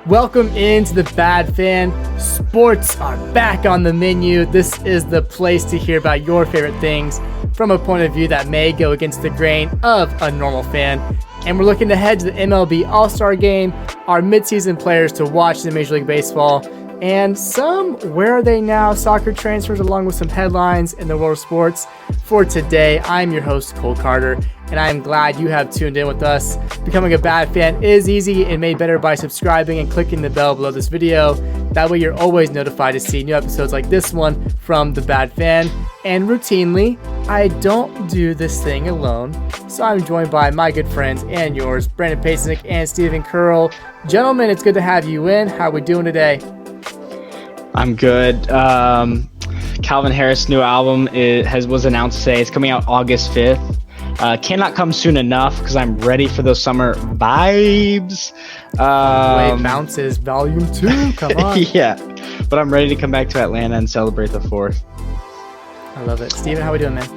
Welcome into the Bad Fan. Sports are back on the menu. This is the place to hear about your favorite things from a point of view that may go against the grain of a normal fan. And we're looking ahead to the MLB AllStar Game, our midseason players to watch in Major League Baseball, and some where are they now soccer transfers, along with some headlines in the world of sports. For today, I'm your host, Cole Carter, and I am glad you have tuned in with us. Becoming a Bad Fan is easy and made better by subscribing and clicking the bell below this video. That way you're always notified to see new episodes like this one from the Bad Fan. And routinely, I don't do this thing alone, so I'm joined by my good friends and yours, Brandon Pasnick and Stephen Curl. Gentlemen, it's good to have you in. How are we doing today? I'm good. Calvin Harris' new album was announced today. It's coming out August 5th. Cannot come soon enough because I'm ready for those summer vibes. Wave Bounces Volume 2, come on. Yeah, but I'm ready to come back to Atlanta and celebrate the 4th. I love it. Steven, how we doing, man?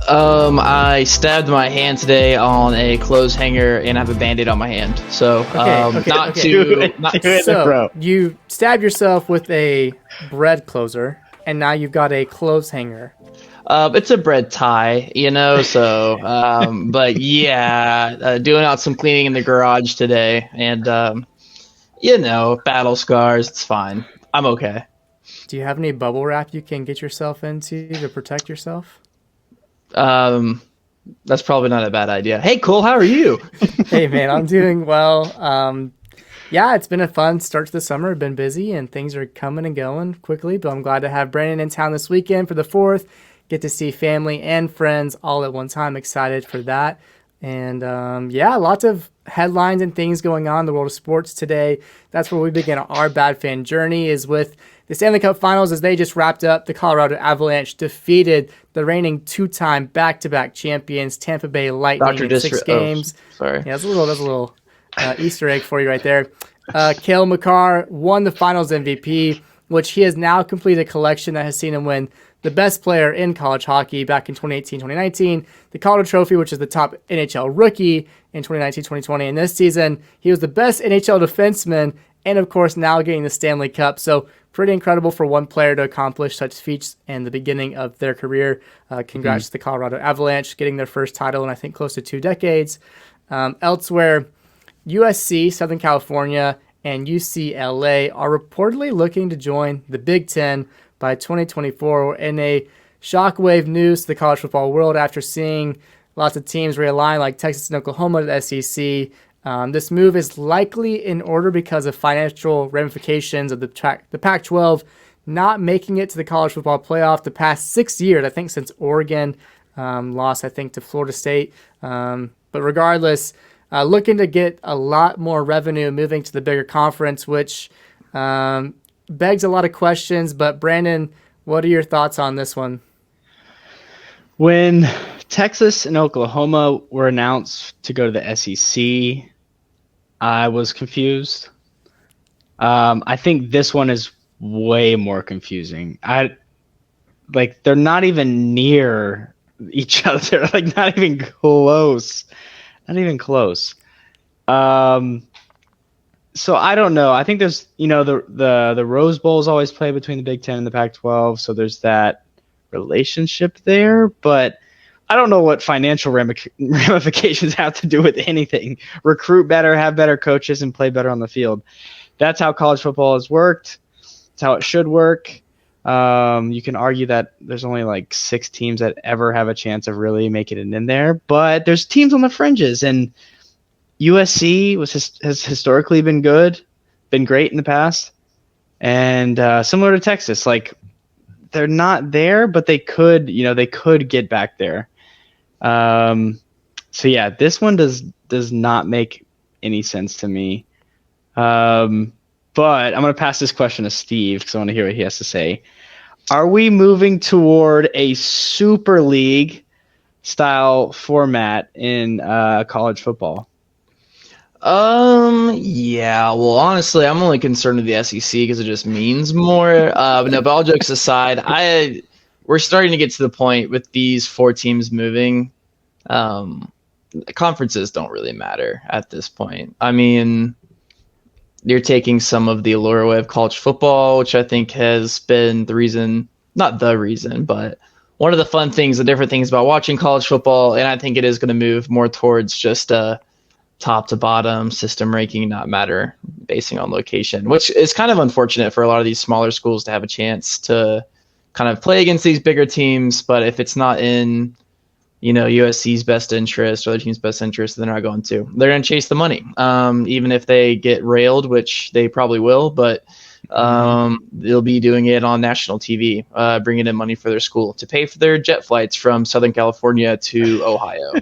I stabbed my hand today on a clothes hanger and I have a Band-Aid on my hand. So, So, you stabbed yourself with a bread closer, and now you've got a clothes hanger. It's a bread tie, so, but yeah, doing out some cleaning in the garage today and, battle scars, it's fine. I'm okay. Do you have any bubble wrap you can get yourself into to protect yourself? That's probably not a bad idea. Hey, Cole, how are you? Hey, man, I'm doing well. Yeah, it's been a fun start to the summer. I've been busy and things are coming and going quickly, but I'm glad to have Brandon in town this weekend for the 4th. Get to see family and friends all at one time. Excited for that. And lots of headlines and things going on in the world of sports today. That's where we begin our Bad Fan journey, is with the Stanley Cup Finals. As they just wrapped up, the Colorado Avalanche defeated the reigning two-time back-to-back champions Tampa Bay Lightning in 6 games. Sorry. Yeah, that's a little Easter egg for you right there. Cale Makar won the Finals MVP, which he has now completed a collection that has seen him win the best player in college hockey back in 2018-2019, the Calder Trophy, which is the top NHL rookie in 2019-2020. And this season, he was the best NHL defenseman, and of course now getting the Stanley Cup. So pretty incredible for one player to accomplish such feats in the beginning of their career. Congrats to the Colorado Avalanche getting their first title in I think close to 2 decades. Elsewhere, USC, Southern California, and UCLA are reportedly looking to join the Big Ten by 2024 in a shockwave news to the college football world after seeing lots of teams realign like Texas and Oklahoma to the SEC. This move is likely in order because of financial ramifications of the Pac-12 not making it to the college football playoff the past 6 years, I think since Oregon lost, I think, to Florida State. But regardless, looking to get a lot more revenue moving to the bigger conference, which begs a lot of questions. But Brandon, what are your thoughts on this one? When Texas and Oklahoma were announced to go to the SEC, I was confused. I think this one is way more confusing. They're not even near each other. Like not even close. Not even close. So I don't know. I think there's, the Rose Bowl is always played between the Big Ten and the Pac-12, so there's that relationship there. But I don't know what financial ramifications have to do with anything. Recruit better, have better coaches, and play better on the field. That's how college football has worked. It's how it should work. You can argue that there's only like 6 teams that ever have a chance of really making it in there, but there's teams on the fringes, and USC has historically been great in the past, and similar to Texas, like they're not there, but they could get back there. So yeah, this one does not make any sense to me. But I'm going to pass this question to Steve because I want to hear what he has to say. Are we moving toward a Super League style format in college football? Yeah, well, honestly, I'm only concerned with the SEC because it just means more. But all jokes aside, we're starting to get to the point with these 4 teams moving. Conferences don't really matter at this point. I mean, you're taking some of the allure away of college football, which I think has been the reason, not the reason, but one of the fun things, the different things about watching college football. And I think it is going to move more towards just a top to bottom system ranking, not matter basing on location, which is kind of unfortunate for a lot of these smaller schools to have a chance to kind of play against these bigger teams. But if it's not in, USC's best interest or the team's best interest, then they're not going to. They're going to chase the money, even if they get railed, which they probably will. But they'll be doing it on national TV, bringing in money for their school to pay for their jet flights from Southern California to Ohio.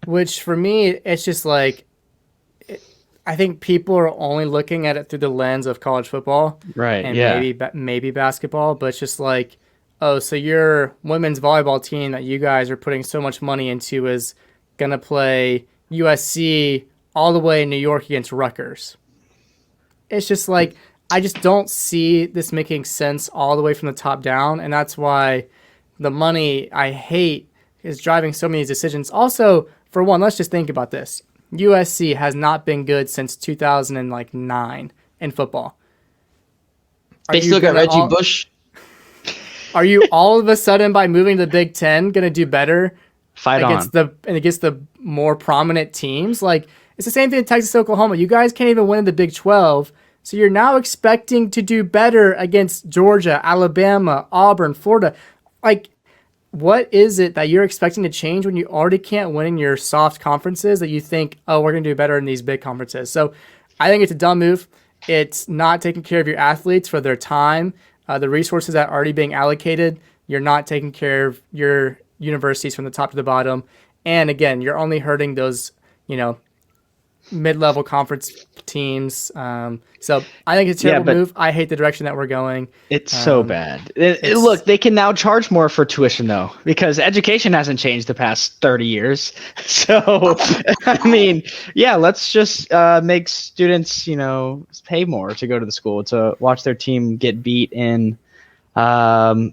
Which for me, it's just like, I think people are only looking at it through the lens of college football, right? And maybe basketball, but it's just like, oh, so your women's volleyball team that you guys are putting so much money into is gonna play USC all the way in New York against Rutgers. It's just like, I just don't see this making sense all the way from the top down, and that's why the money I hate is driving so many decisions. Also, for one, let's just think about this. USC has not been good since 2009 in football. They still got Reggie Bush. Are you all of a sudden, by moving to the Big Ten, going to do better against the more prominent teams? Like, it's the same thing in Texas, Oklahoma. You guys can't even win in the Big 12, so you're now expecting to do better against Georgia, Alabama, Auburn, Florida. Like, what is it that you're expecting to change when you already can't win in your soft conferences that you think, oh, we're going to do better in these big conferences? So I think it's a dumb move. It's not taking care of your athletes for their time. The resources that are already being allocated, you're not taking care of your universities from the top to the bottom. And again, you're only hurting those, mid-level conference teams. So I think it's a terrible move. I hate the direction that we're going. It's so bad. Look, they can now charge more for tuition, though, because education hasn't changed the past 30 years. So, I mean, let's just make students, pay more to go to the school, to watch their team get beat in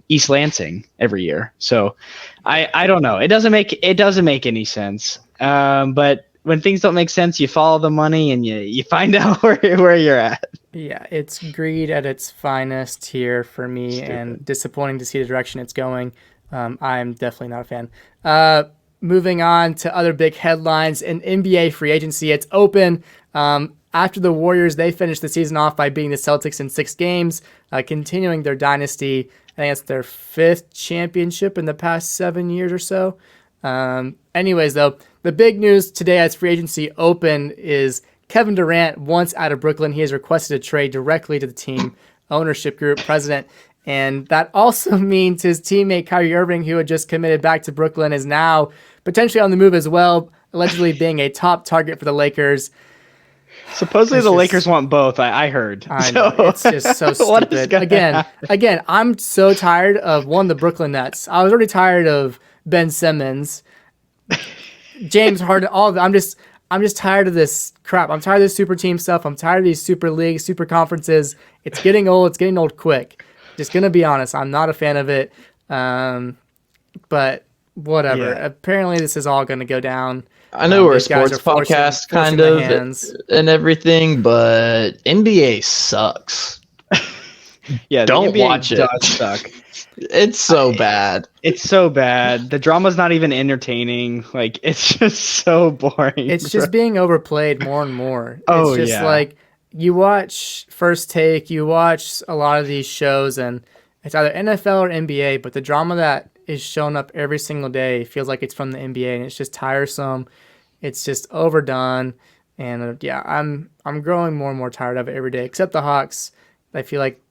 East Lansing every year. So I don't know. It doesn't make any sense. But when things don't make sense, you follow the money and you find out where you're at. Yeah, it's greed at its finest here for me, and disappointing to see the direction it's going. I'm definitely not a fan. Moving on to other big headlines in NBA free agency. It's open. After the Warriors, they finished the season off by beating the Celtics in 6 games, continuing their dynasty. I think it's their 5th championship in the past 7 years or so. Anyways, though, the big news today as free agency open is Kevin Durant, once out of Brooklyn, he has requested a trade directly to the team ownership group president. And that also means his teammate Kyrie Irving, who had just committed back to Brooklyn, is now potentially on the move as well, allegedly being a top target for the Lakers. Supposedly the Lakers want both, I heard. I know, it's just so stupid. Again, I'm so tired of, the Brooklyn Nets. I was already tired of Ben Simmons, James Harden, all of them. I'm just tired of this crap. I'm tired of this super team stuff. I'm tired of these super leagues, super conferences. It's getting old. It's getting old quick. Just going to be honest. I'm not a fan of it. But whatever. Yeah. Apparently this is all going to go down. I know we're a sports podcast kind of and everything, but NBA sucks. Yeah, don't NBA watch it. Does suck. It's so bad. It's so bad. The drama's not even entertaining. Like, it's just so boring. It's just being overplayed more and more. It's just like, you watch First Take, you watch a lot of these shows, and it's either NFL or NBA, but the drama that is shown up every single day feels like it's from the NBA, and it's just tiresome. It's just overdone. And I'm growing more and more tired of it every day, except the Hawks. I feel like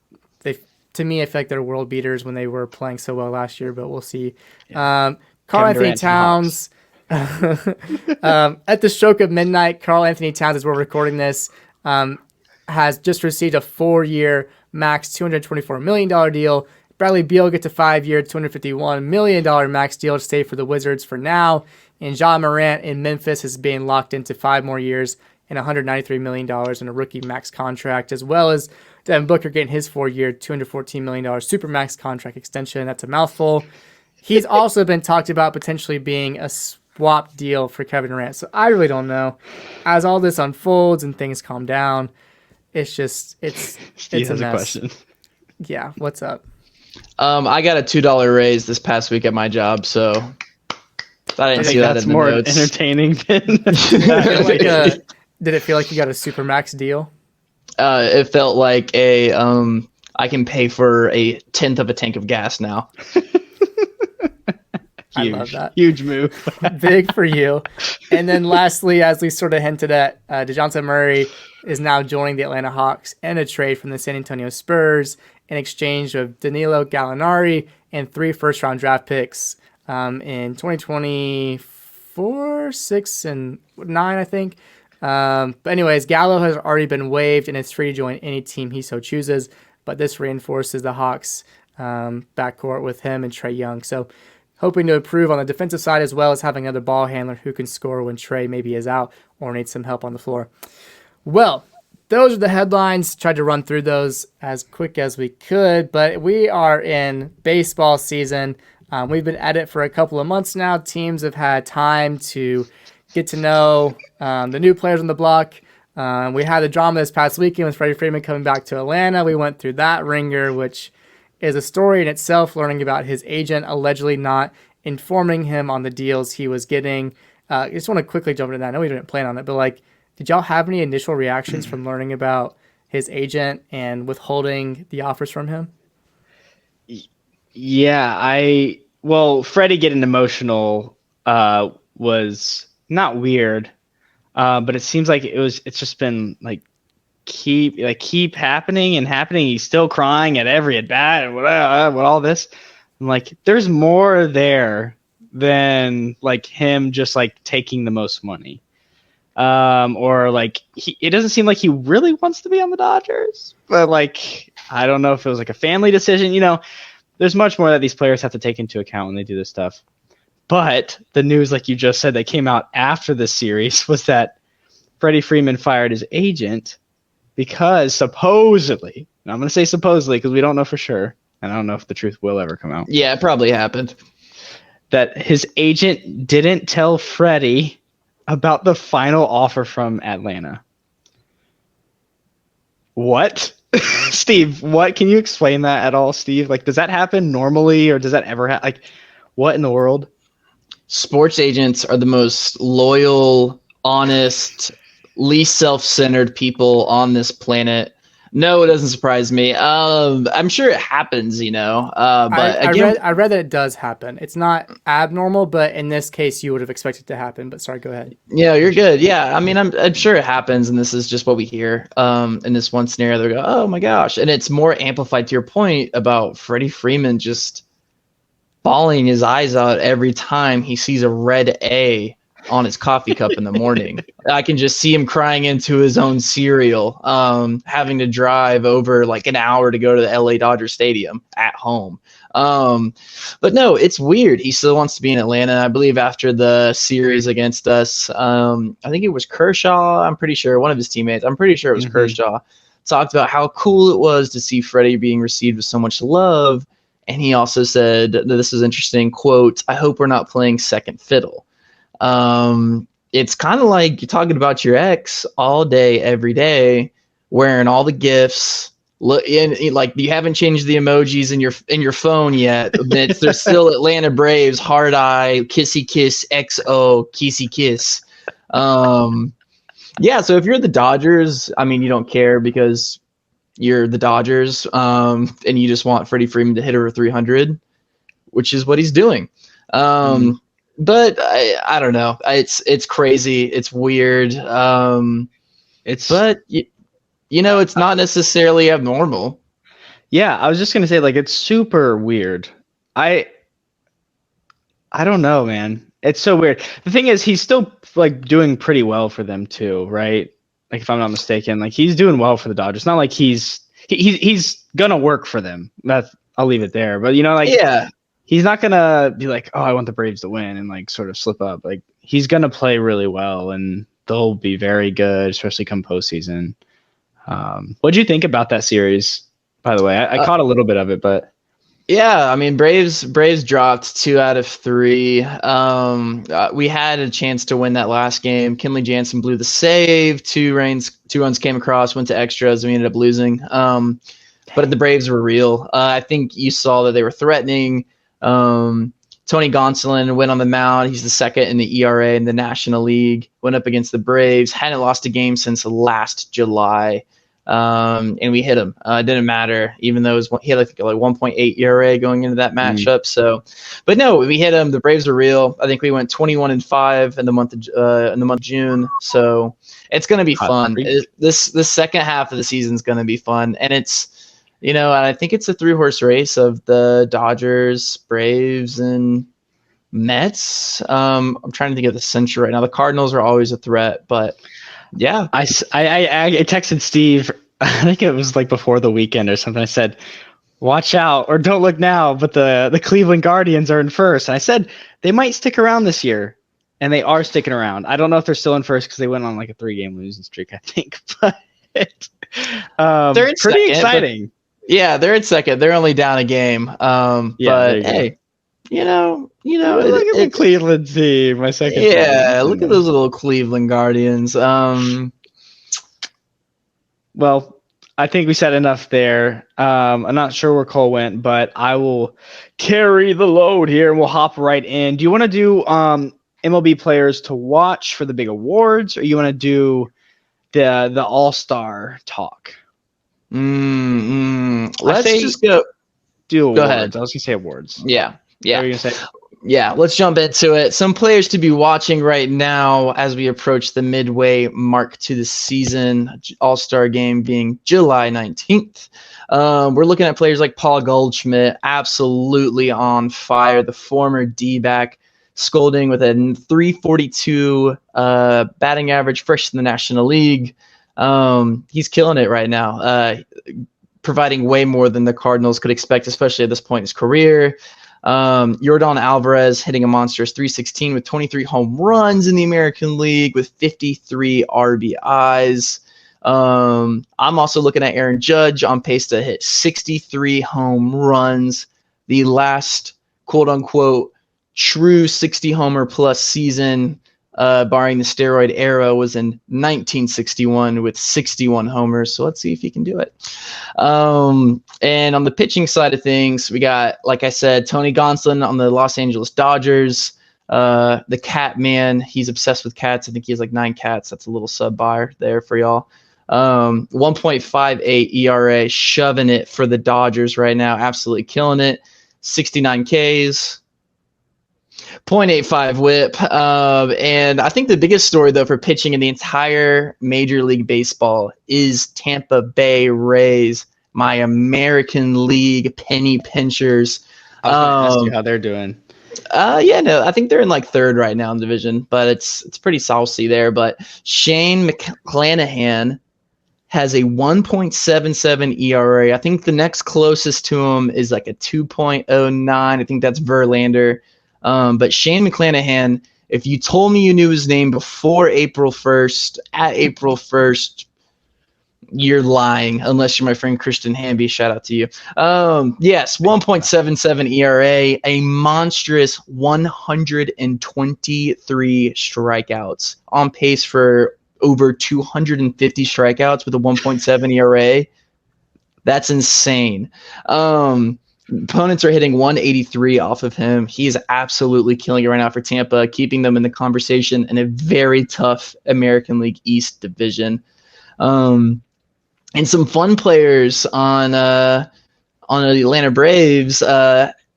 to me, I feel like they're world beaters when they were playing so well last year, but we'll see. Karl Anthony Towns, at the stroke of midnight, Karl Anthony Towns, as we're recording this, has just received a 4-year max $224 million deal. Bradley Beal gets a 5-year $251 million max deal to stay for the Wizards for now. And Ja Morant in Memphis is being locked into 5 more years and $193 million in a rookie max contract, as well as Devin Booker getting his 4-year, $214 million supermax contract extension. That's a mouthful. He's also been talked about potentially being swap deal for Kevin Durant. So I really don't know. As all this unfolds and things calm down, it's Steve it's has a a mess. question. Yeah, what's up? I got a $2 raise this past week at my job, so I I didn't see think that that's in the more notes. entertaining than Did it feel like you got a super max deal? It felt like I can pay for a tenth of a tank of gas now. I love that. Huge move. Big for you. And then lastly, as we sort of hinted at, DeJounte Murray is now joining the Atlanta Hawks in a trade from the San Antonio Spurs in exchange of Danilo Gallinari and 3 first-round draft picks in 2024, 6, and 9, I think. But anyways, Gallo has already been waived and is free to join any team he so chooses. But this reinforces the Hawks' backcourt with him and Trae Young. So hoping to improve on the defensive side as well as having another ball handler who can score when Trae maybe is out or needs some help on the floor. Well, those are the headlines. Tried to run through those as quick as we could, but we are in baseball season. We've been at it for a couple of months now. Teams have had time to get to know the new players on the block. We had the drama this past weekend with Freddie Freeman coming back to Atlanta. We went through that ringer, which is a story in itself, learning about his agent allegedly not informing him on the deals he was getting. I just want to quickly jump into that. I know we didn't plan on it, but did y'all have any initial reactions from learning about his agent and withholding the offers from him? Yeah, Freddie getting emotional was not weird, but it seems like it's just been keep happening and happening. He's still crying at every at bat and what all this. I'm like, there's more there than him just taking the most money. It doesn't seem like he really wants to be on the Dodgers, but I don't know if it was a family decision. There's much more that these players have to take into account when they do this stuff. But the news, like you just said, that came out after the series was that Freddie Freeman fired his agent because supposedly, and I'm going to say supposedly because we don't know for sure, and I don't know if the truth will ever come out. Yeah, it probably happened. That his agent didn't tell Freddie about the final offer from Atlanta. What? Steve, what? Can you explain that at all, Steve? Does that happen normally, or does that ever happen? What in the world? Sports agents are the most loyal, honest, least self-centered people on this planet. No, it doesn't surprise me. I'm sure it happens, but I read that it does happen. It's not abnormal, but in this case, you would have expected it to happen. But sorry, go ahead. Yeah, you're good. Yeah, I mean, I'm sure it happens, and this is just what we hear. In this one scenario, they go, "Oh my gosh," and it's more amplified to your point about Freddie Freeman just bawling his eyes out every time he sees a red A on his coffee cup in the morning. I can just see him crying into his own cereal, having to drive over an hour to go to the LA Dodger Stadium at home. But no, it's weird. He still wants to be in Atlanta. I believe after the series against us, I think it was Kershaw. I'm pretty sure one of his teammates, I'm pretty sure it was Kershaw, talked about how cool it was to see Freddie being received with so much love. And he also said, this is interesting, quote, "I hope we're not playing second fiddle." It's kind of like you're talking about your ex all day, every day, wearing all the gifts. Look, you haven't changed the emojis in your phone yet. They're still Atlanta Braves, hard eye, kissy kiss, XO, kissy kiss. Yeah. So if you're the Dodgers, I mean, you don't care because you're the Dodgers, and you just want Freddie Freeman to hit over 300, which is what he's doing. But I don't know. It's crazy. It's weird. It's not necessarily abnormal. Yeah, I was just gonna say it's super weird. I don't know, man. It's so weird. The thing is, he's still doing pretty well for them too, right? If I'm not mistaken, he's doing well for the Dodgers. It's not like he's gonna work for them. I'll leave it there. But yeah. He's not gonna be oh, I want the Braves to win and sort of slip up. He's gonna play really well, and they'll be very good, especially come postseason. What do you think about that series? By the way, I caught a little bit of it, but Yeah, I mean Braves dropped 2 out of 3. We had a chance to win that last game. Kenley Jansen blew the save. 2 runs came across, went to extras, and we ended up losing. But the Braves were real. I think you saw that they were threatening. Tony Gonsolin went on the mound. He's the second in the ERA in the National League. Went up against the Braves. Hadn't lost a game since last July. And we hit him. It didn't matter, even though he had like 1.8 ERA going into that matchup. So, but no, we hit him. The Braves are real. I think we went 21-5 in the month of June. So it's going to be fun. This second half of the season is going to be fun, and it's. And I think it's a 3-horse race of the Dodgers, Braves, and Mets. I'm trying to think of the Central right now. The Cardinals are always a threat, but yeah. I texted Steve, I think it was like before the weekend or something. I said, watch out or don't look now, but the Cleveland Guardians are in first. And I said they might stick around this year, and they are sticking around. I don't know if they're still in first because they went on like a 3-game losing streak, I think. But they're in pretty second, exciting. Yeah, they're in second. They're only down a game. But hey, look at the Cleveland team. My second. Yeah, look at those little Cleveland Guardians. Well, I think we said enough there. I'm not sure where Cole went, but I will carry the load here, and we'll hop right in. Do you want to do MLB players to watch for the big awards, or you want to do the All-Star talk? Let's just go awards. Ahead. I was gonna say awards. Yeah. What are you gonna say? Yeah, let's jump into it. Some players to be watching right now as we approach the midway mark to the season. All-Star game being July 19th. We're looking at players like Paul Goldschmidt, absolutely on fire. The former D-back, scolding with a 342 batting average, fresh in the National League. He's killing it right now, providing way more than the Cardinals could expect, especially at this point in his career. Yordan Alvarez hitting a monstrous 316 with 23 home runs in the American League with 53 RBIs. I'm also looking at Aaron Judge on pace to hit 63 home runs. The last quote-unquote true 60 homer plus season, barring the steroid era, was in 1961 with 61 homers. So let's see if he can do it. And on the pitching side of things, we got, like I said, Tony Gonsolin on the Los Angeles Dodgers. The cat man, he's obsessed with cats. I think he has like 9 cats. That's a little sub bar there for y'all. 1.58 ERA, shoving it for the Dodgers right now. Absolutely killing it. 69 Ks. 0.85 whip. And I think the biggest story, though, for pitching in the entire Major League Baseball is Tampa Bay Rays, my American League penny pinchers. I was going to ask you how they're doing. I think they're in like third right now in the division, but it's pretty saucy there. But Shane McClanahan has a 1.77 ERA. I think the next closest to him is like a 2.09. I think that's Verlander. But Shane McClanahan, if you told me you knew his name before April 1st, at April 1st, you're lying, unless you're my friend Christian Hamby. Shout out to you. Yes, 1.77 ERA, a monstrous 123 strikeouts, on pace for over 250 strikeouts with a 1.7 ERA. That's insane. Opponents are hitting 183 off of him. He is absolutely killing it right now for Tampa, keeping them in the conversation in a very tough American League East division. And some fun players on the Atlanta Braves.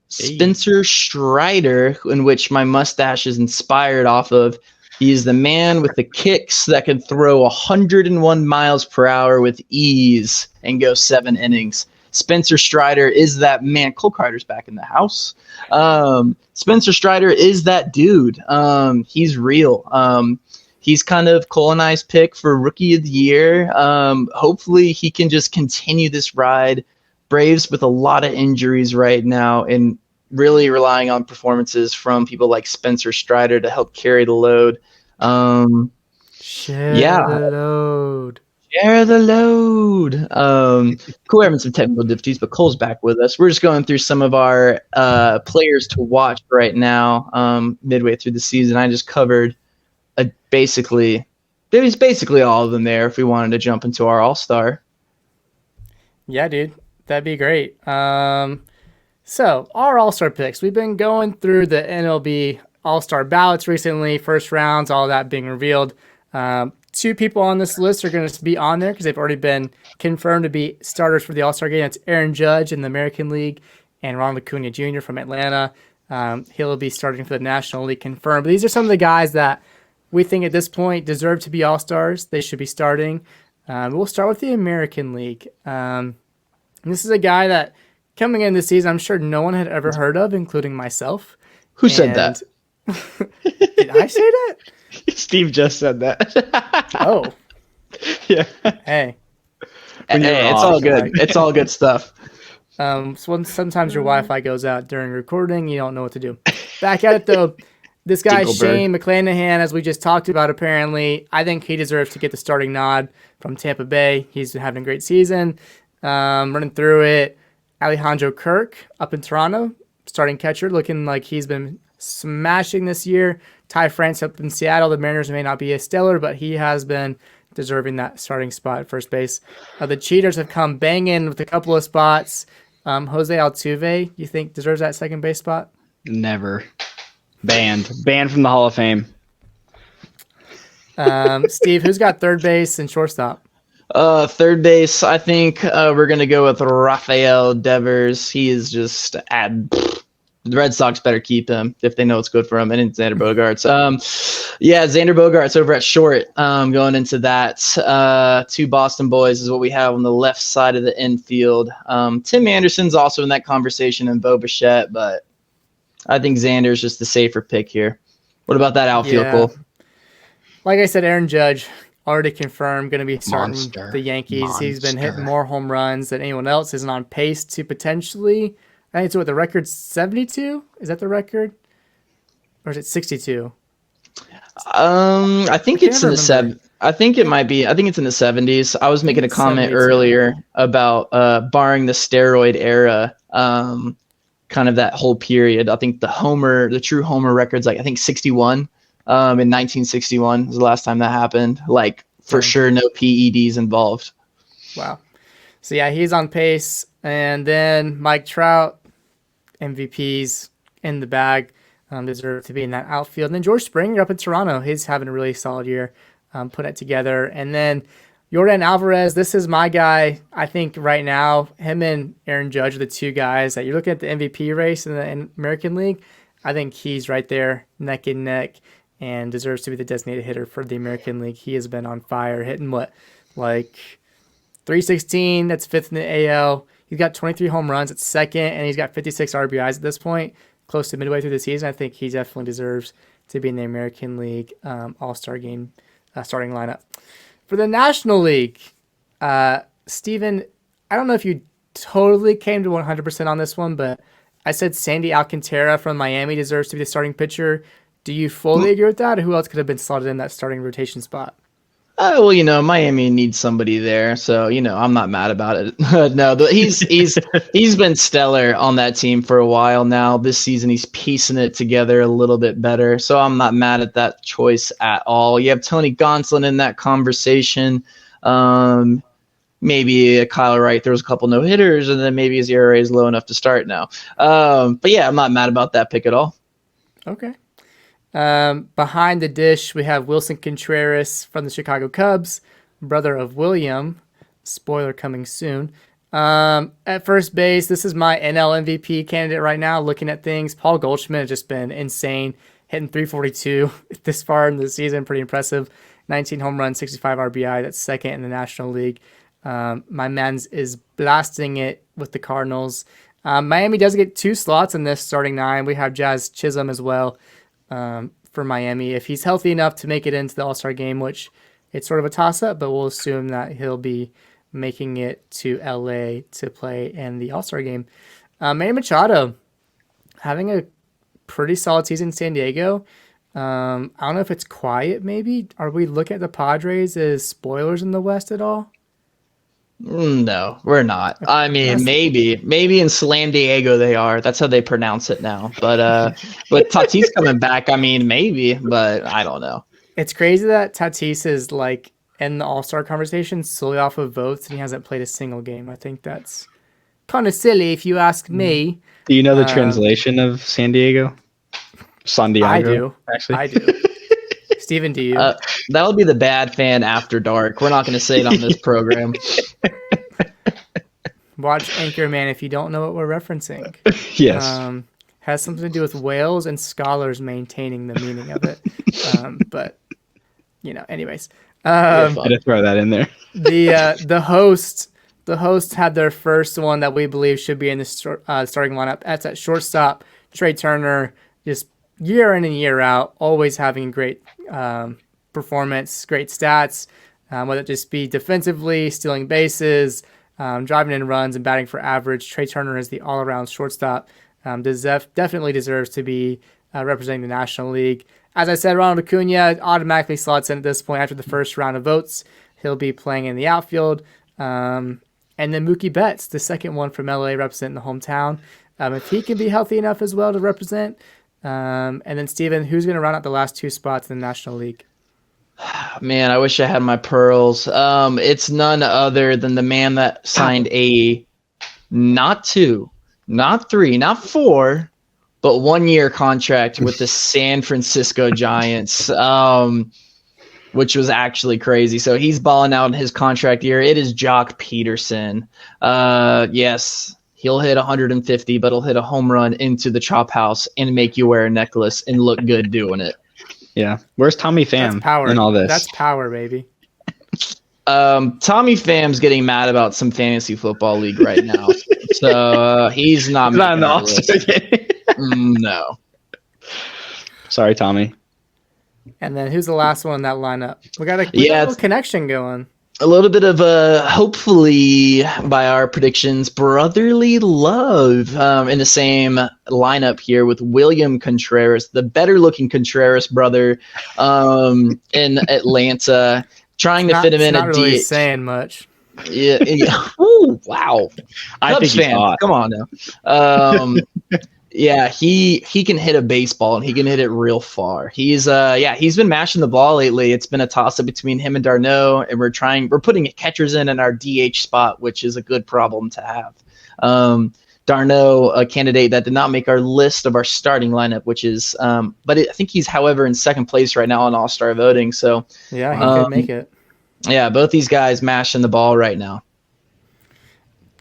Spencer Strider, in which my mustache is inspired off of. He is the man with the kicks that can throw 101 miles per hour with ease and go 7 innings. Spencer Strider is that man. Cole Carter's back in the house. Spencer Strider is that dude. He's real. He's kind of Cole and I's pick for Rookie of the Year. Hopefully he can just continue this ride. Braves with a lot of injuries right now and really relying on performances from people like Spencer Strider to help carry the load. Share the load. Share the load. Cool, having some technical difficulties, but Cole's back with us. We're just going through some of our players to watch right now. Midway through the season, I just covered basically all of them there. If we wanted to jump into our All-Star, Yeah, dude, that'd be great. So our All-Star picks. We've been going through the MLB All-Star ballots recently, first rounds, all that being revealed. Two people on this list are going to be on there because they've already been confirmed to be starters for the All-Star game. That's Aaron Judge in the American League and Ronald Acuna Jr. from Atlanta. He'll be starting for the National League confirmed. But these are some of the guys that we think at this point deserve to be All-Stars. They should be starting. We'll start with the American League. And this is a guy that coming in this season, I'm sure no one had ever heard of, including myself. who said that? Did I say that? Steve just said that. Oh, Yeah. hey. Hey, it's all good. It's all good stuff. Sometimes your Wi-Fi goes out during recording. You don't know what to do. Back at it, though. This guy, Dinklebird. Shane McClanahan, as we just talked about, apparently, I think he deserves to get the starting nod from Tampa Bay. He's having a great season. Running through it, Alejandro Kirk up in Toronto, starting catcher, looking like he's been smashing this year. Ty France up in Seattle. The Mariners may not be as stellar, but he has been deserving that starting spot at first base. The Cheaters have come banging with a couple of spots. Jose Altuve, you think deserves that second base spot? Never. Banned from the Hall of Fame. Steve, who's got third base and shortstop? Third base, I think we're going to go with Rafael Devers. He is just the Red Sox better keep him if they know what's good for him. And Xander Bogaerts. Xander Bogaerts over at short. Going into that, two Boston boys is what we have on the left side of the infield. Tim Anderson's also in that conversation and Bo Bichette, but I think Xander's just the safer pick here. What about that outfield, Cole? Like I said, Aaron Judge already confirmed going to be starting Monster. the Yankees. He's been hitting more home runs than anyone else. Isn't on pace to potentially. I think it's what the record's 72. Is that the record, or is it 62? I think it's in the seven. I think it might be. I think it's in the 70s. I was making a comment 72. earlier about barring the steroid era. Kind of that whole period. I think the true homer record's like I think 61. In 1961 was the last time that happened. Like for sure, no PEDs involved. Wow. So yeah, he's on pace, and then Mike Trout, MVPs in the bag, deserve to be in that outfield. And then George Springer up in Toronto, he's having a really solid year, putting it together. And then Yordan Alvarez, this is my guy. I think right now, him and Aaron Judge are the two guys that you're looking at the MVP race in the American League. I think he's right there, neck and neck, and deserves to be the designated hitter for the American League. He has been on fire, hitting like 316. That's fifth in the AL. He's got 23 home runs at second, and he's got 56 RBIs at this point, close to midway through the season. I think he definitely deserves to be in the American League All-Star game starting lineup. For the National League, Steven, I don't know if you totally came to 100% on this one, but I said Sandy Alcantara from Miami deserves to be the starting pitcher. Do you fully agree with that, or who else could have been slotted in that starting rotation spot? Well, Miami needs somebody there, so I'm not mad about it. No, he's been stellar on that team for a while now. This season, he's piecing it together a little bit better, so I'm not mad at that choice at all. You have Tony Gonsolin in that conversation. Maybe Kyle Wright throws a couple no hitters, and then maybe his ERA is low enough to start now. But yeah, I'm not mad about that pick at all. Okay. Behind the dish, we have Wilson Contreras from the Chicago Cubs, brother of William. Spoiler coming soon. At first base, this is my NL MVP candidate right now. Looking at things, Paul Goldschmidt has just been insane, hitting 342 this far in the season. Pretty impressive. 19 home runs, 65 RBI. That's second in the National League. My man's is blasting it with the Cardinals. Miami does get two slots in this starting nine. We have Jazz Chisholm as well. For Miami, if he's healthy enough to make it into the All-Star game, which it's sort of a toss-up, but we'll assume that he'll be making it to LA to play in the All-Star game. Manny Machado having a pretty solid season in San Diego. I don't know if it's quiet, maybe. Are we looking at the Padres as spoilers in the West at all? No, we're not. I mean, maybe in San Diego they are. That's how they pronounce it now. But Tatis coming back. I mean, maybe, but I don't know. It's crazy that Tatis is like in the All-Star conversation solely off of votes, and he hasn't played a single game. I think that's kind of silly, if you ask me. Do you know the translation of San Diego? San Diego. I do. Actually, I do. Steven, do you? That would be the bad fan after dark. We're not going to say it on this program. Watch Anchorman if you don't know what we're referencing. Yes. Has something to do with whales and scholars maintaining the meaning of it. But, anyways. I'm going to throw that in there. The hosts had their first one that we believe should be in the starting lineup. That's at shortstop. Trey Turner, just year in and year out, always having great performance, great stats, whether it just be defensively, stealing bases, driving in runs, and batting for average. Trey Turner is the all-around shortstop. Definitely deserves to be representing the National League. As I said, Ronald Acuna automatically slots in at this point after the first round of votes. He'll be playing in the outfield. And then Mookie Betts, the second one from LA, representing the hometown. If he can be healthy enough as well to represent. And then, Steven, who's going to round out the last two spots in the National League? Man, I wish I had my pearls. It's none other than the man that signed a not 2, not 3, not 4, but 1-year contract with the San Francisco Giants, which was actually crazy. So he's balling out in his contract year. It is Jock Peterson. Yes, he'll hit 150, but he'll hit a home run into the chop house and make you wear a necklace and look good doing it. Yeah. Where's Tommy Pham in all this? That's power, baby. Tommy Pham's getting mad about some fantasy football league right now. So he's not in the All-Star game. No. Sorry, Tommy. And then who's the last one in that lineup? We got a little connection going. A little bit of hopefully by our predictions, brotherly love in the same lineup here with William Contreras, the better looking Contreras brother in Atlanta, trying to fit him in at DH. Really saying much. Yeah. Ooh, wow. I think he's hot. Come on now. Yeah, he can hit a baseball and he can hit it real far. He's been mashing the ball lately. It's been a toss up between him and d'Arnaud, and we're putting catchers in our DH spot, which is a good problem to have. d'Arnaud, a candidate that did not make our list of our starting lineup, which is I think he's however in second place right now on All-Star voting. So yeah, he could make it. Yeah, both these guys mashing the ball right now.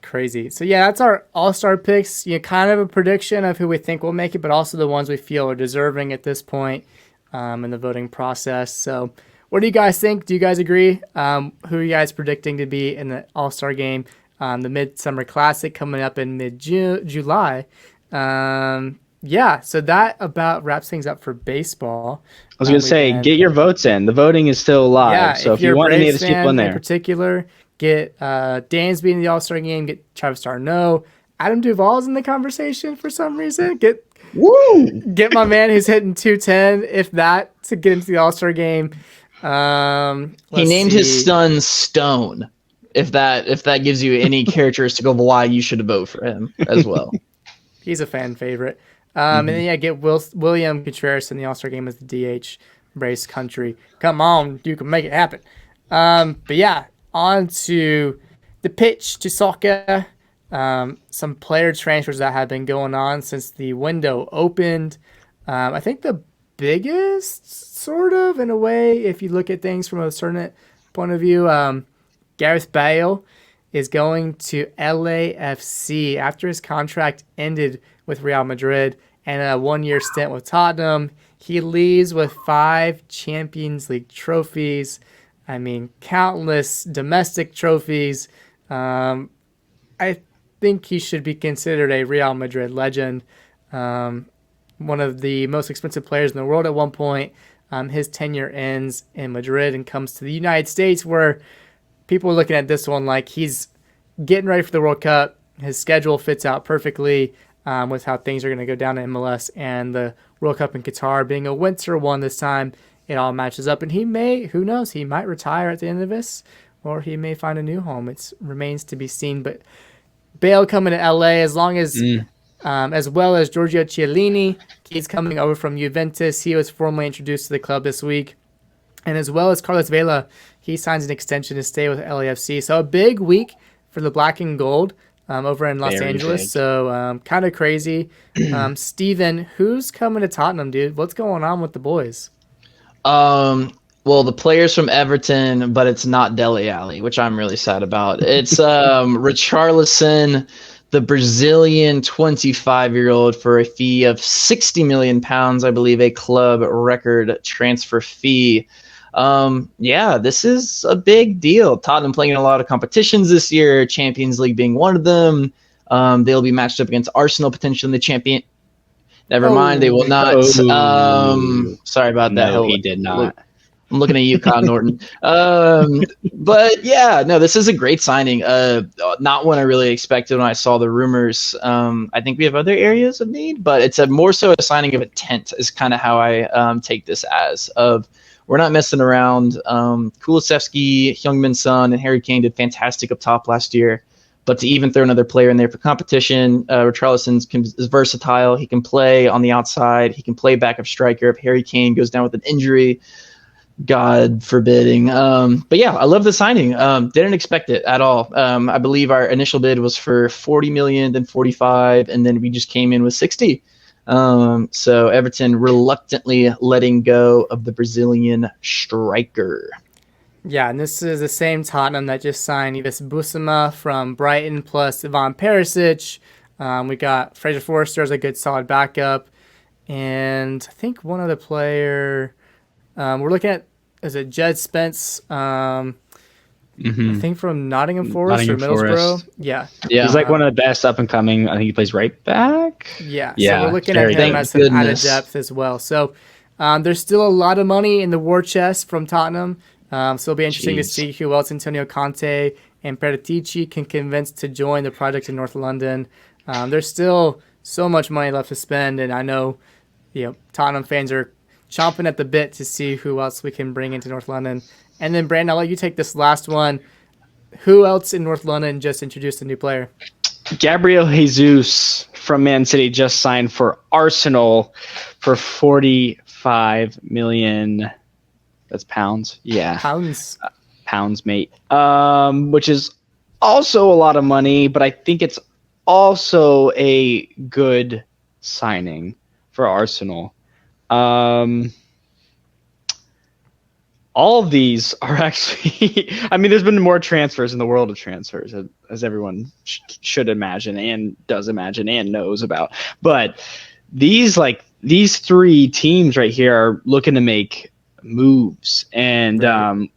Crazy. So yeah, that's our All-Star picks. Kind of a prediction of who we think will make it, but also the ones we feel are deserving at this point in the voting process. So what do you guys think? Do you guys agree? Who are you guys predicting to be in the All-Star game? The Midsummer Classic coming up in mid-July. So that about wraps things up for baseball. I was going to say, get your votes in. The voting is still live. Yeah, so if you want any of these people in there. In particular, get Dansby in the All-Star game. Get Travis d'Arnaud. Adam Duvall's in the conversation for some reason. Get my man who's hitting 210, if that, to get into the All-Star game. He named his son Stone. If that gives you any characteristic of why you should vote for him as well. He's a fan favorite. And then get William Contreras in the All-Star game as the DH. Brace country. Come on, you can make it happen. But yeah, on to the pitch to soccer. Some player transfers that have been going on since the window opened. I think the biggest, sort of, in a way, if you look at things from a certain point of view, Gareth Bale is going to LAFC after his contract ended with Real Madrid and a 1-year stint with Tottenham. He leaves with 5 Champions League trophies. I mean, countless domestic trophies. I think he should be considered a Real Madrid legend. One of the most expensive players in the world at one point. His tenure ends in Madrid and comes to the United States, where people are looking at this one like he's getting ready for the World Cup. His schedule fits out perfectly. with how things are going to go down in MLS and the World Cup in Qatar being a winter one this time. It all matches up, and he may, who knows, he might retire at the end of this, or he may find a new home. It remains to be seen. But Bale coming to LA, as long as, as well as Giorgio Chiellini, he's coming over from Juventus. He was formally introduced to the club this week, and as well as Carlos Vela, he signs an extension to stay with LAFC. So a big week for the Black and Gold over in Los Very Angeles. big. So kind of crazy. Steven, who's coming to Tottenham, dude? What's going on with the boys? Well, the players from Everton, but it's not Dele Alli, which I'm really sad about. It's Richarlison, the Brazilian 25-year-old, for a fee of £60 million, I believe, a club record transfer fee. This is a big deal. Tottenham playing in a lot of competitions this year, Champions League being one of them. They'll be matched up against Arsenal, potentially in the champion. Never mind, they will not. Sorry about that. No, he did not. I'm looking at you, Kyle Norton. But yeah, no, this is a great signing. Not one I really expected when I saw the rumors. I think we have other areas of need, but it's more so a signing of intent is kind of how I take this as. We're not messing around. Kulusevski, Heung-min Son, and Harry Kane did fantastic up top last year. But to even throw another player in there for competition, Richarlison is versatile. He can play on the outside. He can play backup striker if Harry Kane goes down with an injury, God forbidding. But yeah, I love the signing. Didn't expect it at all. I believe our initial bid was for 40 million, then 45, and then we just came in with 60. So Everton reluctantly letting go of the Brazilian striker. Yeah, and this is the same Tottenham that just signed Ives Busuma from Brighton plus Ivan Perisic. We got Fraser Forster as a good solid backup. And I think one other player we're looking at, is it Jed Spence? I think from Nottingham Forest or Middlesbrough. Yeah. He's like one of the best up and coming. I think he plays right back. Yeah. Yeah, So we're looking at him as some added depth as well. So there's still a lot of money in the war chest from Tottenham. So it'll be interesting to see who else Antonio Conte and Peretici can convince to join the project in North London. There's still so much money left to spend, and I know Tottenham fans are chomping at the bit to see who else we can bring into North London. And then, Brandon, I'll let you take this last one. Who else in North London just introduced a new player? Gabriel Jesus from Man City just signed for Arsenal for 45 million. That's pounds. Yeah. Pounds, mate. Which is also a lot of money, but I think it's also a good signing for Arsenal. All of these are actually, I mean, there's been more transfers in the world of transfers, as everyone should imagine and does imagine and knows about. But these three teams right here are looking to make moves. And right.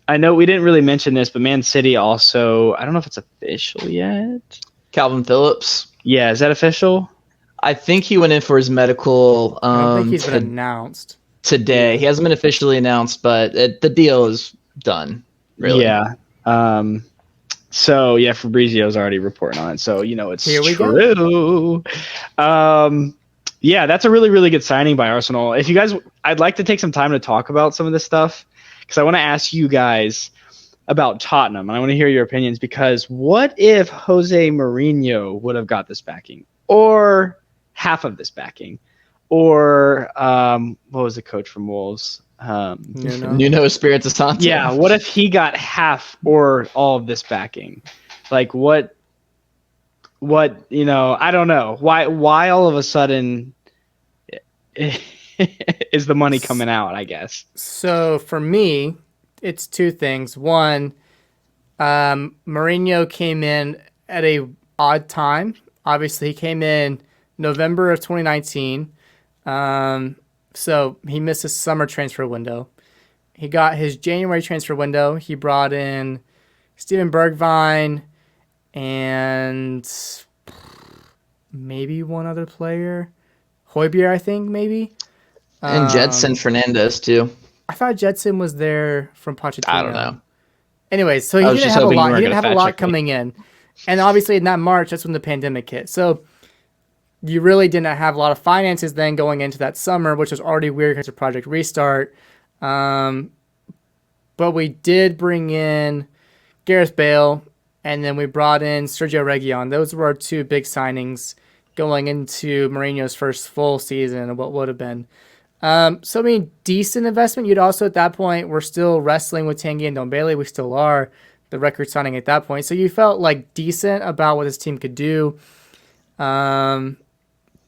I know we didn't really mention this, but Man City also, I don't know if it's official yet. Calvin Phillips. Yeah, is that official? I think he went in for his medical. I don't think he's been announced today. He hasn't been officially announced, but the deal is done. Really. Yeah. So yeah, Fabrizio's already reporting on it. So it's Here we true. Go. Yeah, that's a really, really good signing by Arsenal. If you guys, I'd like to take some time to talk about some of this stuff because I want to ask you guys about Tottenham, and I want to hear your opinions. Because what if Jose Mourinho would have got this backing, or half of this backing, or what was the coach from Wolves? Nuno Espirito Santo. Yeah, what if he got half or all of this backing? Like what I don't know. Why all of a sudden is the money coming out, I guess? So for me, it's two things. One, Mourinho came in at a odd time. Obviously, he came in November of 2019. So he missed his summer transfer window. He got his January transfer window. He brought in Steven Bergwijn and maybe one other player. Højbjerg, I think, maybe. And Jedson Fernandez, too. I thought Jedson was there from Pochettino. I don't know. Anyways, so he didn't have a lot. He didn't have a lot coming in. And obviously in that March, that's when the pandemic hit. So you really didn't have a lot of finances then going into that summer, which was already weird because of Project Restart. But we did bring in Gareth Bale, and then we brought in Sergio Reguilon. Those were our two big signings going into Mourinho's first full season of what would have been. So, I mean, decent investment. You'd also, at that point, we're still wrestling with Tanguy and Ndombele. We still are, the record signing at that point. So you felt like decent about what this team could do. But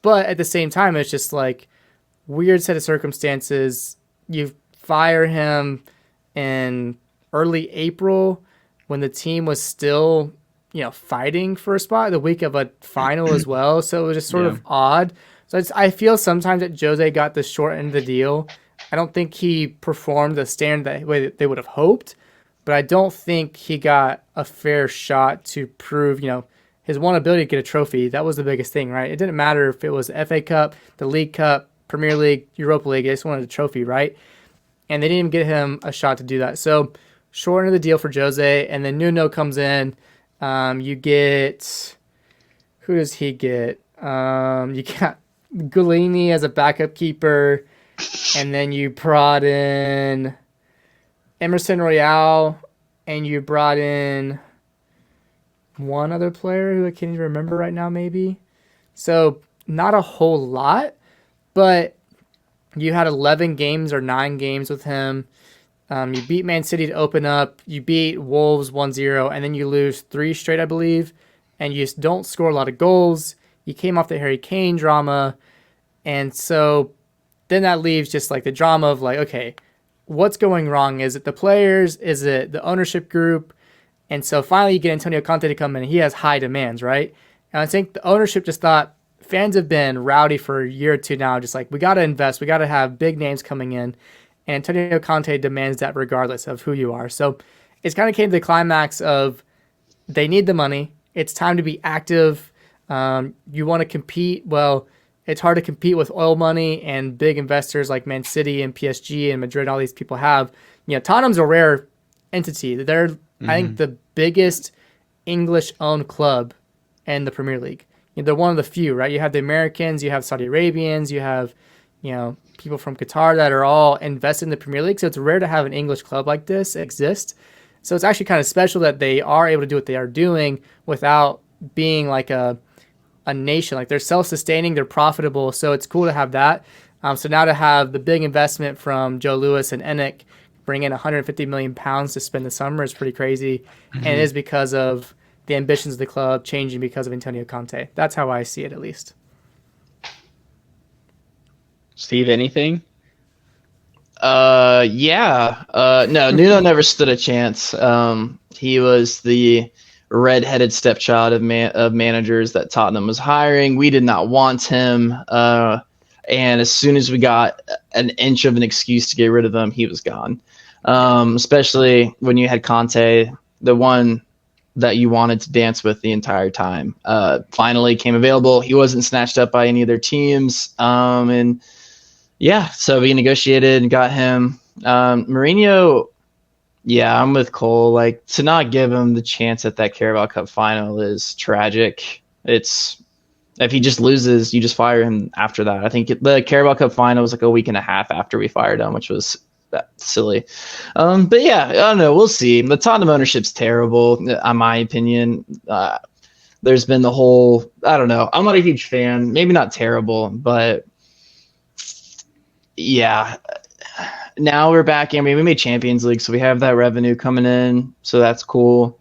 at the same time, it's just like weird set of circumstances. You fire him in early April when the team was still, fighting for a spot the week of a final as well. So it was just sort of odd. So I feel sometimes that Jose got the short end of the deal. I don't think he performed the standard that way that they would have hoped, but I don't think he got a fair shot to prove, his one ability to get a trophy. That was the biggest thing, right? It didn't matter if it was the FA Cup, the League Cup, Premier League, Europa League. They just wanted a trophy, right? And they didn't even get him a shot to do that. So short end of the deal for Jose, and then Nuno comes in. You get, who does he get? You got Gullini as a backup keeper, and then you brought in Emerson Royale, and you brought in one other player who I can't even remember right now, maybe. So not a whole lot, but you had 11 games or 9 games with him. You beat Man City to open up. You beat Wolves 1-0, and then you lose 3 straight, I believe, and you just don't score a lot of goals. You came off the Harry Kane drama, and so then that leaves just like the drama of like, okay, what's going wrong? Is it the players? Is it the ownership group? And so finally you get Antonio Conte to come in, and he has high demands, right? And I think the ownership just thought, fans have been rowdy for a year or two now, just like, we got to invest, we got to have big names coming in, and Antonio Conte demands that regardless of who you are. So it's kind of came to the climax of they need the money, it's time to be active. You want to compete. Well, it's hard to compete with oil money and big investors like Man City and PSG and Madrid. All these people have, Tottenham's a rare entity. They're, I think, the biggest English-owned club in the Premier League. They're one of the few, right? You have the Americans, you have Saudi Arabians, you have, people from Qatar that are all invested in the Premier League. So it's rare to have an English club like this exist. So it's actually kind of special that they are able to do what they are doing without being like a nation. Like, they're self-sustaining, they're profitable. So it's cool to have that. So now to have the big investment from Joe Lewis and ENIC bring in £150 million to spend the summer is pretty crazy. Mm-hmm. And it is because of the ambitions of the club changing because of Antonio Conte. That's how I see it, at least. Steve, anything? No, Nuno never stood a chance. He was the red-headed stepchild of managers that Tottenham was hiring. We did not want him. And as soon as we got an inch of an excuse to get rid of him, he was gone. Especially when you had Conte, the one that you wanted to dance with the entire time. Finally came available. He wasn't snatched up by any of their teams. So we negotiated and got him. Mourinho, I'm with Cole. Like, to not give him the chance at that Carabao Cup final is tragic. If he just loses, you just fire him after that. I think the Carabao Cup final was like a week and a half after we fired him, which was silly. I don't know. We'll see. The Tottenham ownership's terrible, in my opinion. There's been the whole, I don't know. I'm not a huge fan. Maybe not terrible, but yeah. Now we're back in. We made Champions League, so we have that revenue coming in, so that's cool.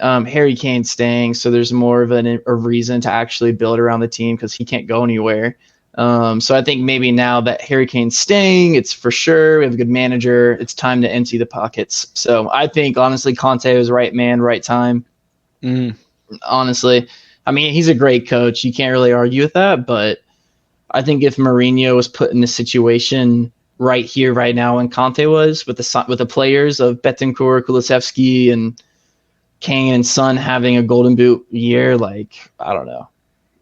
Harry Kane staying, so there's more of a reason to actually build around the team because he can't go anywhere. So I think maybe now that Harry Kane's staying, it's for sure. We have a good manager. It's time to empty the pockets. So I think, honestly, Conte was right man, right time. Honestly. I mean, he's a great coach. You can't really argue with that, but I think if Mourinho was put in this situation right here, right now, when Conte was, with the players of Betancourt, Kulusevski, and Kane and Son having a Golden Boot year, like, I don't know.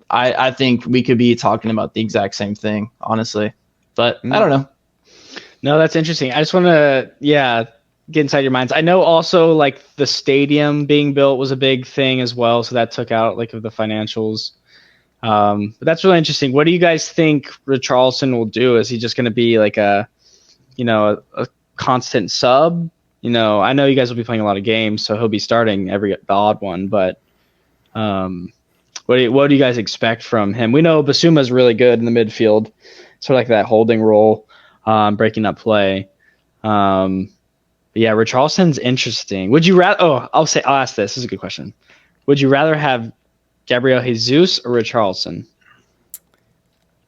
I think we could be talking about the exact same thing, honestly. But I don't know. No, that's interesting. I just want to, get inside your minds. I know also, like, the stadium being built was a big thing as well, so that took out, like, of the financials. But that's really interesting. What do you guys think Richarlison will do? Is he just going to be like a constant sub? I know you guys will be playing a lot of games, so he'll be starting the odd one. But what do you guys expect from him? We know Basuma's really good in the midfield, sort of like that holding role, breaking up play. But yeah, Richarlison's interesting. Would you rather? Oh, I'll ask this. This is a good question. Would you rather have Gabriel Jesus or Richarlison?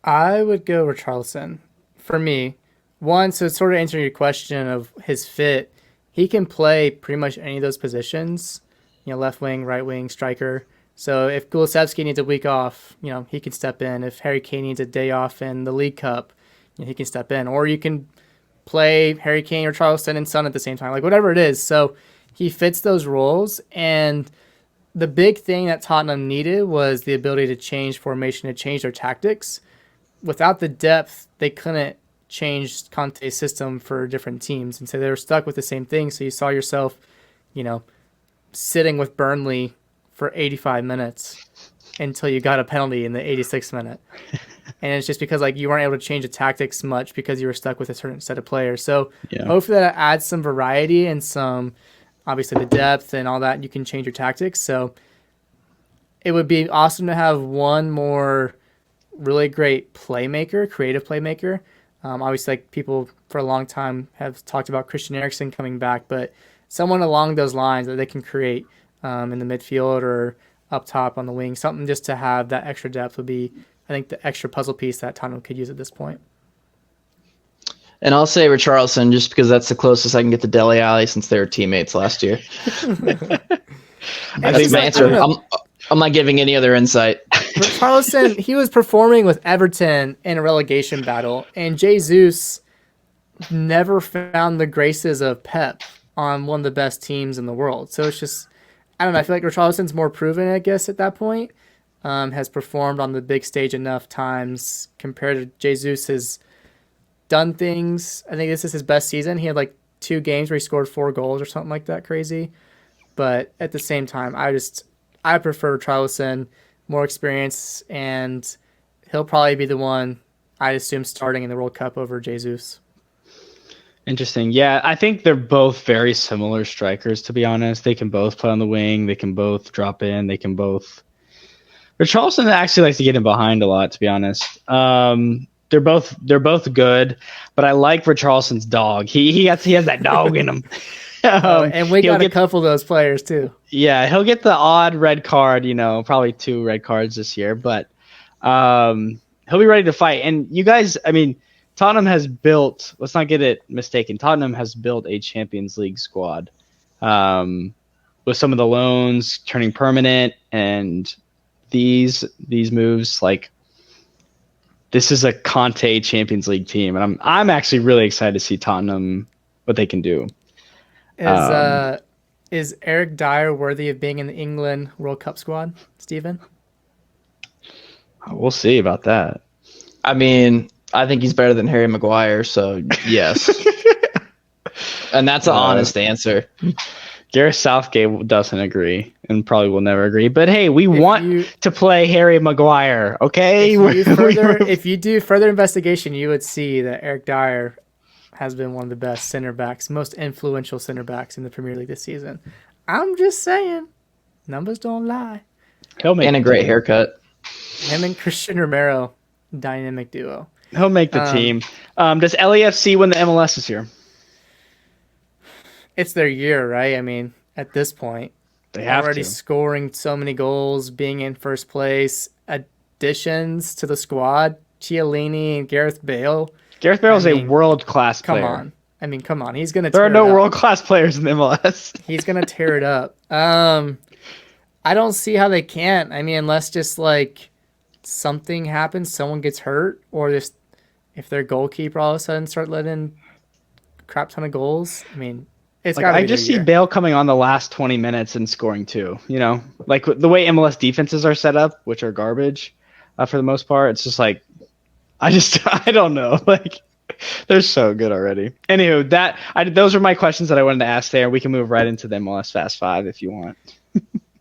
I would go Richarlison. For me, one, so sort of answering your question of his fit, he can play pretty much any of those positions. Left wing, right wing, striker. So if Kulusevski needs a week off, he can step in. If Harry Kane needs a day off in the League Cup, he can step in. Or you can play Harry Kane or Richarlison and Son at the same time, like whatever it is. So he fits those roles. And the big thing that Tottenham needed was the ability to change formation, to change their tactics. Without the depth, they couldn't change Conte's system for different teams. And so they were stuck with the same thing. So you saw yourself, sitting with Burnley for 85 minutes until you got a penalty in the 86th minute. And it's just because you weren't able to change the tactics much because you were stuck with a certain set of players. So hopefully that adds some variety and some, obviously, the depth and all that. You can change your tactics. So it would be awesome to have one more really great playmaker, creative playmaker. Obviously, people for a long time have talked about Christian Eriksen coming back, but someone along those lines that they can create in the midfield or up top on the wing, something just to have that extra depth would be, I think, the extra puzzle piece that Tottenham could use at this point. And I'll say Richarlison just because that's the closest I can get to Dele Alli since they were teammates last year. That's my answer. I'm not giving any other insight. Richarlison, he was performing with Everton in a relegation battle, and Jesus never found the graces of Pep on one of the best teams in the world. So it's just, I don't know, I feel like Richarlison's more proven, I guess, at that point. Has performed on the big stage enough times compared to Jesus has done things. I think this is his best season. He had 2 games where he scored 4 goals or something like that crazy. But at the same time, I prefer Richarlison, more experience, and he'll probably be the one, I assume, starting in the World Cup over Jesus. Interesting. Yeah, I think they're both very similar strikers, to be honest. They can both play on the wing. They can both drop in. They can both... Richarlison actually likes to get in behind a lot, to be honest. They're both good, but I like Richarlison's dog. He has that dog in him. And we got a couple of those players too. Yeah, he'll get the odd red card, probably 2 red cards this year, but he'll be ready to fight. And you guys, Tottenham has built, let's not get it mistaken, Tottenham has built a Champions League squad with some of the loans turning permanent and these moves. This is a Conte Champions League team, and I'm actually really excited to see Tottenham, what they can do. Is Eric Dyer worthy of being in the England World Cup squad, Steven? We'll see about that. I think he's better than Harry Maguire, so yes. And that's an honest answer. Gareth Southgate doesn't agree and probably will never agree. But hey, we want to play Harry Maguire, okay? If you do further investigation, you would see that Eric Dyer has been one of the best center backs, most influential center backs in the Premier League this season. I'm just saying, numbers don't lie. And a great haircut. Him and Christian Romero, dynamic duo. He'll make the team. Does LAFC win the MLS this year? It's their year, right? At this point, they have already scoring so many goals, being in first place, additions to the squad, Chiellini and Gareth Bale. Gareth Bale is a world-class player. Come on. He's going to There are no world-class players in the MLS. He's going to tear it up. I don't see how they can't. Unless just something happens, someone gets hurt, or just if their goalkeeper all of a sudden start letting a crap ton of goals. It's got to be. I just see Bale coming on the last 20 minutes and scoring 2. The way MLS defenses are set up, which are garbage for the most part. It's just I don't know. They're so good already. Anywho, those are my questions that I wanted to ask there. We can move right into the MLS Fast 5 if you want.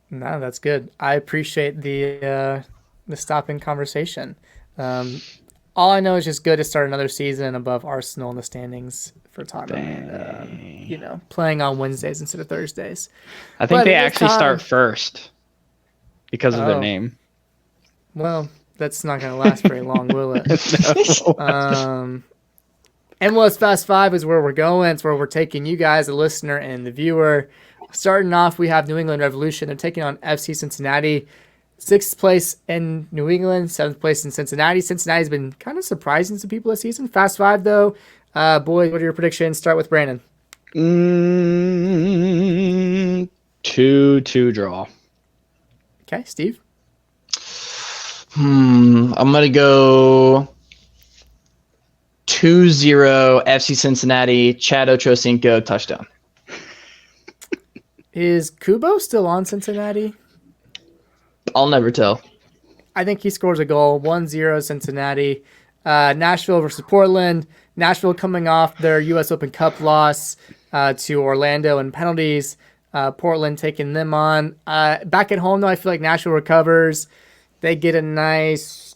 No, that's good. I appreciate the the stopping conversation. All I know is just good to start another season above Arsenal in the standings for Tottenham. And, playing on Wednesdays instead of Thursdays. I think But they it is actually time. start first because of their Oh. name. Well, that's not going to last very long, will it? No. MLS Fast 5 is where we're going. It's where we're taking you guys, the listener and the viewer. Starting off, we have New England Revolution. They're taking on FC Cincinnati. 6th place in New England, 7th place in Cincinnati. Cincinnati's been kind of surprising to people this season. Fast 5, though. Boys, what are your predictions? Start with Brandon. 2-2 draw. Okay, Steve? I'm going to go 2-0 FC Cincinnati, Chad Ochocinco touchdown. Is Kubo still on Cincinnati? I'll never tell. I think he scores a goal. 1-0 Cincinnati. Nashville versus Portland. Nashville coming off their U.S. Open Cup loss to Orlando in penalties. Portland taking them on. Back at home, though, I feel like Nashville recovers. They get a nice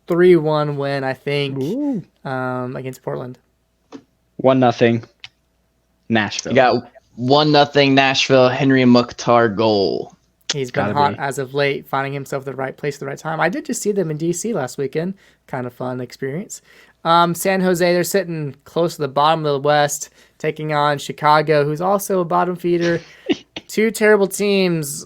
3-1 win, I think, against Portland. 1-0 Nashville. You got 1-0 Nashville, Henry Mukhtar goal. He's been hot as of late, finding himself the right place at the right time. I did just see them in D.C. last weekend. Kind of fun experience. San Jose, they're sitting close to the bottom of the West, taking on Chicago, who's also a bottom feeder. Two terrible teams.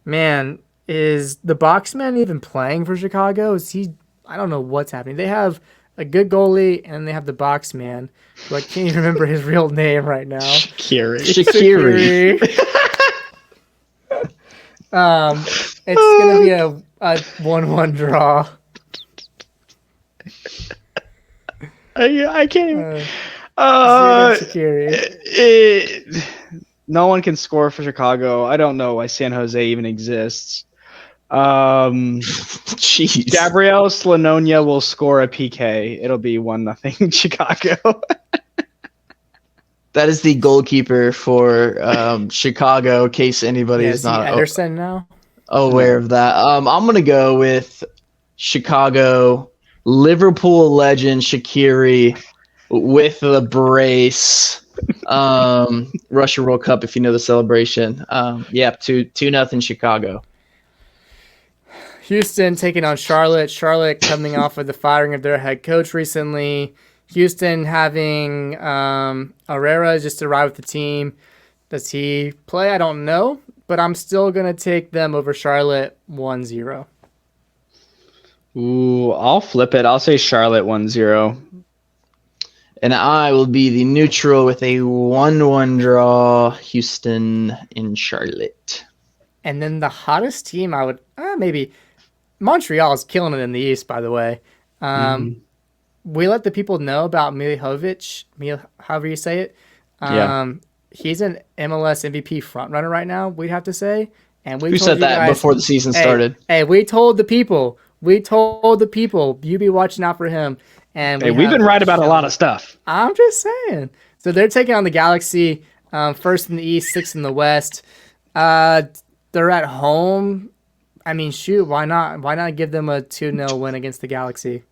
Man, is the Boxman even playing for Chicago? Is he? I don't know what's happening. They have a good goalie, and they have the Boxman, who I can't even remember his real name right now. Shaqiri. It's going to be a 1-1 draw. I can't even. Shaqiri. No one can score for Chicago. I don't know why San Jose even exists. Jeez. Gabriel Slanonia will score a PK. It'll be 1-0 Chicago. That is the goalkeeper for Chicago, in case anybody is not Ederson now? aware of that. I'm going to go with Chicago, Liverpool legend Shaqiri with the brace. Russia World Cup, if you know the celebration. 2-0 Chicago. Houston taking on Charlotte. Charlotte coming off of the firing of their head coach recently. Houston having Herrera just arrived with the team. Does he play? I don't know, but I'm still going to take them over Charlotte 1-0. Ooh, I'll flip it. I'll say Charlotte 1-0. And I will be the neutral with a 1-1 draw, Houston in Charlotte. And then the hottest team, I would maybe Montreal is killing it in the East, by the way. We let the people know about Milihovic, however you say it. He's an MLS MVP frontrunner right now, we'd have to say. And we Who told said you that guys, before the season started? Hey, we told the people. You be watching out for him. And We've been right about a lot of stuff. I'm just saying. So they're taking on the Galaxy, first in the East, sixth in the West. They're at home. I mean, shoot, why not? Why not give them a 2-0 win against the Galaxy?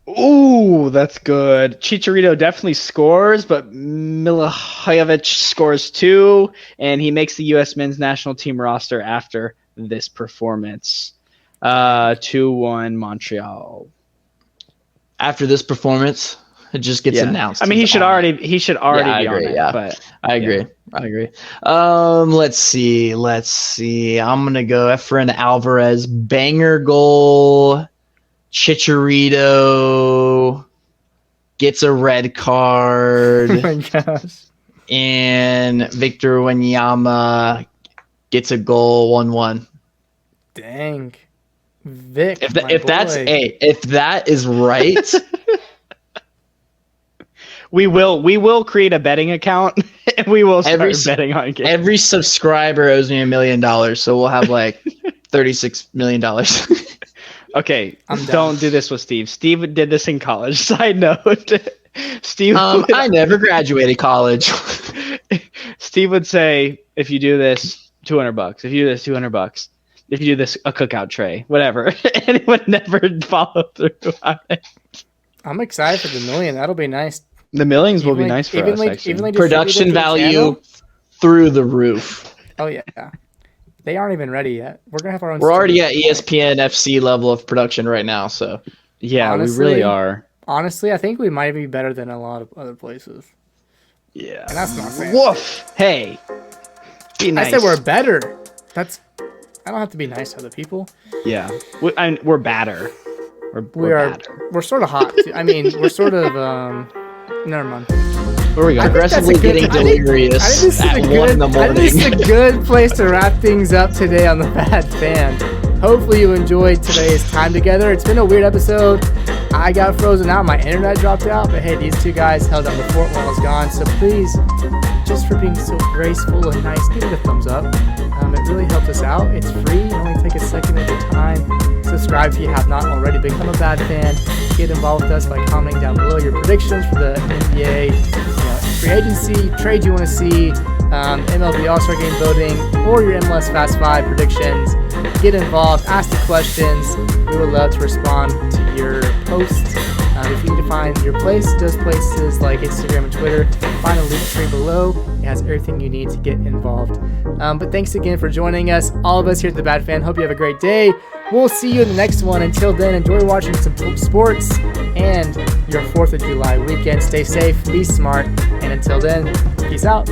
Ooh, that's good. Chicharito definitely scores, but Milihovic scores too, and he makes the U.S. men's national team roster after this performance. 2-1 Montreal. After this performance, it just gets announced. I mean, he should already be on it. Yeah. But I agree. Let's see. I'm gonna go Efren Alvarez, banger goal. Chicharito gets a red card. Oh my gosh. And Victor Wanyama gets a goal. 1-1. Dang. Vic. If that is right. We will create a betting account and we will start betting on games. Every subscriber owes me $1 million, so we'll have like $36 million. Okay, don't do this with Steve. Steve did this in college. Side note. Steve. I never graduated college. Steve would say, if you do this, $200. If you do this, $200. If you do this, a cookout tray, whatever. And it would never follow through on it. I'm excited for the million. That'll be nice. The millions will be nice for us, actually. Production value through the roof. Oh, yeah. They aren't even ready yet. We're going to have our own. We're already at ESPN FC level of production right now, so. Yeah, honestly, we really are. Honestly, I think we might be better than a lot of other places. Yeah. And that's not fair. Woof. Hey. Be nice. I said we're better. I don't have to be nice to other people. Yeah. We're badder. We're sort of hot. I mean, we're sort of never mind. Where are we going? Aggressively getting delirious at 1 in the morning. I think this is a good place to wrap things up today on the Bad Fan. Hopefully you enjoyed today's time together. It's been a weird episode. I got frozen out. My internet dropped out. But hey, these two guys held down the fort while I was gone. So please, just for being so graceful and nice, give it a thumbs up. It really helps us out. It's free. You only take a second of your time. Subscribe if you have not already. Become a Bad Fan. Get involved with us by commenting down below your predictions for the NBA, free agency, trades you want to see, MLB AllStar Game voting, or your MLS Fast 5 predictions. Get involved. Ask the questions. We would love to respond to your posts. If you need to find your place, those places like Instagram and Twitter, find a link tree below. It has everything you need to get involved. But thanks again for joining us. All of us here at The Bad Fan, hope you have a great day. We'll see you in the next one. Until then, enjoy watching some sports and your 4th of July weekend. Stay safe, be smart, and until then, peace out.